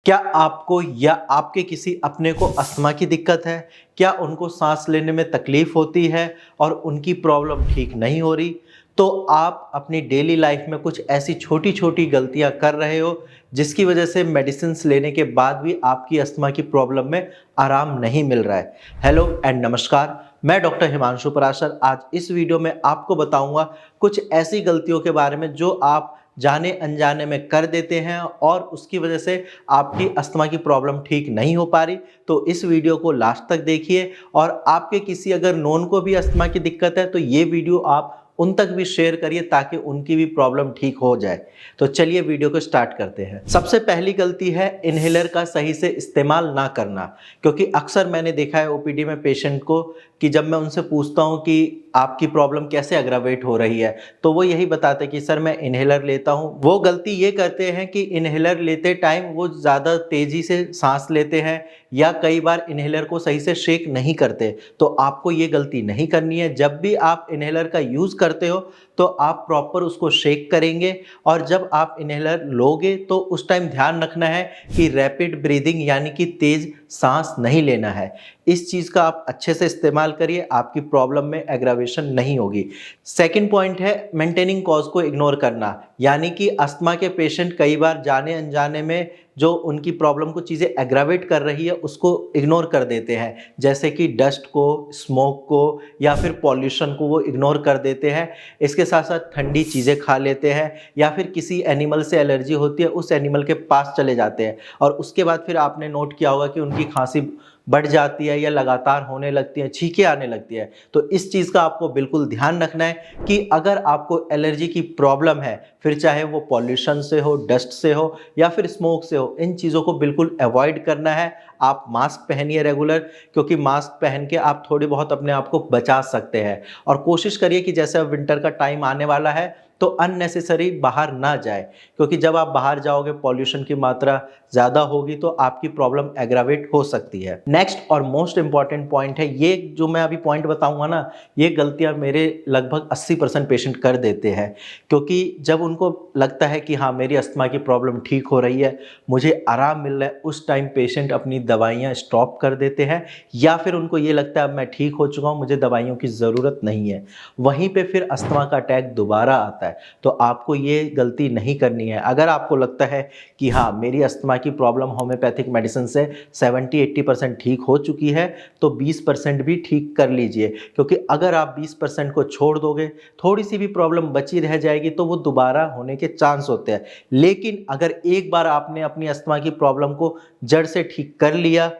क्या आपको या आपके किसी अपने को अस्थमा की दिक्कत है? क्या उनको सांस लेने में तकलीफ होती है और उनकी प्रॉब्लम ठीक नहीं हो रही? तो आप अपनी डेली लाइफ में कुछ ऐसी छोटी-छोटी गलतियाँ कर रहे हो जिसकी वजह से मेडिसिन्स लेने के बाद भी आपकी अस्थमा की प्रॉब्लम में आराम नहीं मिल रहा है। हेलो एंड नमस्कार, मैं डॉक्टर हिमांशु पराशर आज इस वीडियो में आपको बताऊँगा कुछ ऐसी गलतियों के बारे में जो आप जाने अनजाने में कर देते हैं और उसकी वजह से आपकी अस्थमा की प्रॉब्लम ठीक नहीं हो पा रही। तो इस वीडियो को लास्ट तक देखिए और आपके किसी अगर नोन को भी अस्थमा की दिक्कत है तो ये वीडियो आप उन तक भी शेयर करिए ताकि उनकी भी प्रॉब्लम ठीक हो जाए। तो चलिए वीडियो को स्टार्ट करते हैं। सबसे पहली गलती है इन्हेलर का सही से इस्तेमाल ना करना, क्योंकि अक्सर मैंने देखा है ओपीडी में पेशेंट को कि जब मैं उनसे पूछता हूँ कि आपकी प्रॉब्लम कैसे अग्रावेट हो रही है, तो वो यही बताते हैं कि सर मैं इन्हेलर लेता हूँ। वो गलती ये करते हैं कि इन्हेलर लेते टाइम वो ज़्यादा तेज़ी से सांस लेते हैं या कई बार इन्हेलर को सही से शेक नहीं करते। तो आपको ये गलती नहीं करनी है। जब भी आप इन्हेलर का यूज़ करते हो तो आप प्रॉपर उसको शेक करेंगे और जब आप इन्हेलर लोगे तो उस टाइम ध्यान रखना है कि रैपिड ब्रीदिंग यानी कि तेज़ सांस नहीं लेना है। इस चीज़ का आप अच्छे से इस्तेमाल करिए, आपकी प्रॉब्लम में एग्रावेशन नहीं होगी। सेकंड पॉइंट है मेंटेनिंग कॉज को इग्नोर करना, यानी कि अस्थमा के पेशेंट कई बार जाने अनजाने में जो उनकी प्रॉब्लम को चीज़ें एग्रावेट कर रही है उसको इग्नोर कर देते हैं, जैसे कि डस्ट को, स्मोक को या फिर पॉल्यूशन को वो इग्नोर कर देते हैं। इसके साथ साथ ठंडी चीज़ें खा लेते हैं या फिर किसी एनिमल से एलर्जी होती है उस एनिमल के पास चले जाते हैं और उसके बाद फिर आपने नोट किया होगा कि उनकी खांसी बढ़ जाती है या लगातार होने लगती है, छींकें आने लगती है। तो इस चीज़ का आपको बिल्कुल ध्यान रखना है कि अगर आपको एलर्जी की प्रॉब्लम है, फिर चाहे वो पॉल्यूशन से हो, डस्ट से हो या फिर स्मोक से हो, इन चीज़ों को बिल्कुल अवॉइड करना है। आप मास्क पहनिए रेगुलर, क्योंकि मास्क पहन के आप थोड़ी बहुत अपने आप को बचा सकते हैं और कोशिश करिए कि जैसे अब विंटर का टाइम आने वाला है तो अननेसेसरी बाहर ना जाए, क्योंकि जब आप बाहर जाओगे पॉल्यूशन की मात्रा ज़्यादा होगी तो आपकी प्रॉब्लम एग्रावेट हो सकती है। नेक्स्ट और मोस्ट इंपॉर्टेंट पॉइंट है, ये जो मैं अभी पॉइंट बताऊंगा ना, ये गलतियां मेरे लगभग 80% पेशेंट कर देते हैं, क्योंकि जब उनको लगता है कि हाँ मेरी अस्थमा की प्रॉब्लम ठीक हो रही है, मुझे आराम मिल रहा है, उस टाइम पेशेंट अपनी दवाइयाँ स्टॉप कर देते हैं या फिर उनको ये लगता है अब मैं ठीक हो चुका हूँ, मुझे दवाइयों की ज़रूरत नहीं है। वहीं पर फिर अस्थमा का अटैक दोबारा आता है। तो आपको ये गलती नहीं करनी है। अगर आपको लगता है कि हाँ मेरी अस्थमा की प्रॉब्लम होम्योपैथिक मेडिसिन से 70-80% ठीक हो चुकी है, तो 20% भी ठीक कर लीजिए, क्योंकि अगर आप 20% को छोड़ दोगे, थोड़ी सी भी प्रॉब्लम बची रह जाएगी तो वो दोबारा होने के चांस होते हैं। लेकिन अगर एक बार आपने अपनी अस्थमा की प्रॉब्लम को जड़ से ठीक कर लिया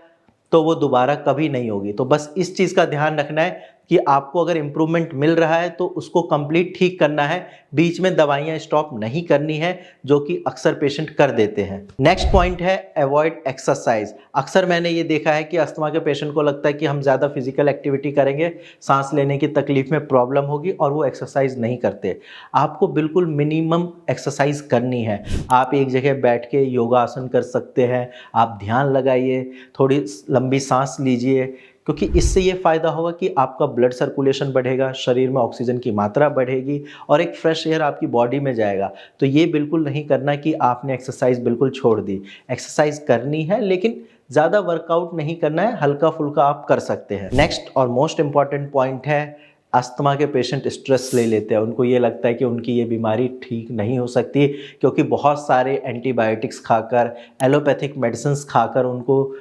तो वो दोबारा कभी नहीं होगी। तो बस इस चीज़ का ध्यान रखना है कि आपको अगर इम्प्रूवमेंट मिल रहा है तो उसको कंप्लीट ठीक करना है, बीच में दवाइयाँ स्टॉप नहीं करनी है, जो कि अक्सर पेशेंट कर देते हैं। नेक्स्ट पॉइंट है अवॉइड एक्सरसाइज। अक्सर मैंने ये देखा है कि अस्थमा के पेशेंट को लगता है कि हम ज़्यादा फिजिकल एक्टिविटी करेंगे, सांस लेने की तकलीफ में प्रॉब्लम होगी और वो एक्सरसाइज नहीं करते। आपको बिल्कुल मिनिमम एक्सरसाइज करनी है। आप एक जगह बैठ के योगासन कर सकते हैं, आप ध्यान लगाइए, थोड़ी लंबी सांस लीजिए, क्योंकि इससे ये फ़ायदा होगा कि आपका ब्लड सर्कुलेशन बढ़ेगा, शरीर में ऑक्सीजन की मात्रा बढ़ेगी और एक फ्रेश एयर आपकी बॉडी में जाएगा। तो ये बिल्कुल नहीं करना कि आपने एक्सरसाइज बिल्कुल छोड़ दी। एक्सरसाइज करनी है लेकिन ज़्यादा वर्कआउट नहीं करना है, हल्का-फुल्का आप कर सकते हैं। नेक्स्ट और मोस्ट इम्पॉर्टेंट पॉइंट है, अस्थमा के पेशेंट स्ट्रेस ले लेते हैं। उनको ये लगता है कि उनकी ये बीमारी ठीक नहीं हो सकती, क्योंकि बहुत सारे एंटीबायोटिक्स खाकर, एलोपैथिक मेडिसिन्स खाकर उनको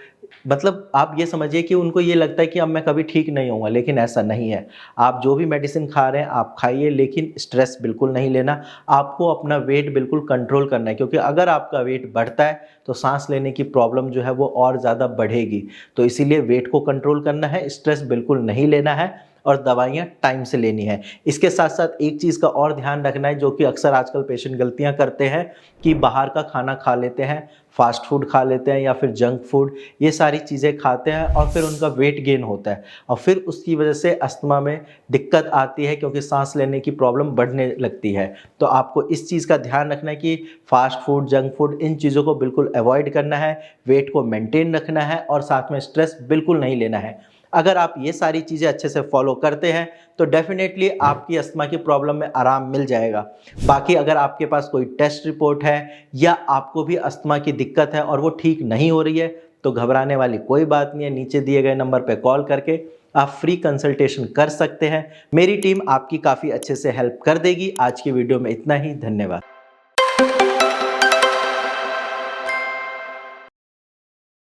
मतलब आप ये समझिए कि उनको ये लगता है कि अब मैं कभी ठीक नहीं होऊंगा, लेकिन ऐसा नहीं है। आप जो भी मेडिसिन खा रहे हैं आप खाइए, लेकिन स्ट्रेस बिल्कुल नहीं लेना। आपको अपना वेट बिल्कुल कंट्रोल करना है, क्योंकि अगर आपका वेट बढ़ता है तो सांस लेने की प्रॉब्लम जो है वो और ज़्यादा बढ़ेगी। तो इसीलिए वेट को कंट्रोल करना है, स्ट्रेस बिल्कुल नहीं लेना है और दवाइयाँ टाइम से लेनी है। इसके साथ साथ एक चीज़ का और ध्यान रखना है, जो कि अक्सर आजकल पेशेंट गलतियाँ करते हैं कि बाहर का खाना खा लेते हैं, फास्ट फूड खा लेते हैं या फिर जंक फूड, ये सारी चीज़ें खाते हैं और फिर उनका वेट गेन होता है और फिर उसकी वजह से अस्थमा में दिक्कत आती है, क्योंकि सांस लेने की प्रॉब्लम बढ़ने लगती है। तो आपको इस चीज़ का ध्यान रखना है कि फास्ट फूड, जंक फूड, इन चीज़ों को बिल्कुल अवॉइड करना है, वेट को मेंटेन रखना है और साथ में स्ट्रेस बिल्कुल नहीं लेना है। अगर आप ये सारी चीज़ें अच्छे से फॉलो करते हैं तो डेफिनेटली आपकी अस्थमा की प्रॉब्लम में आराम मिल जाएगा। बाकी अगर आपके पास कोई टेस्ट रिपोर्ट है या आपको भी अस्थमा की दिक्कत है और वो ठीक नहीं हो रही है तो घबराने वाली कोई बात नहीं है। नीचे दिए गए नंबर पर कॉल करके आप फ्री कंसल्टेशन कर सकते हैं। मेरी टीम आपकी काफ़ी अच्छे से हेल्प कर देगी। आज की वीडियो में इतना ही। धन्यवाद।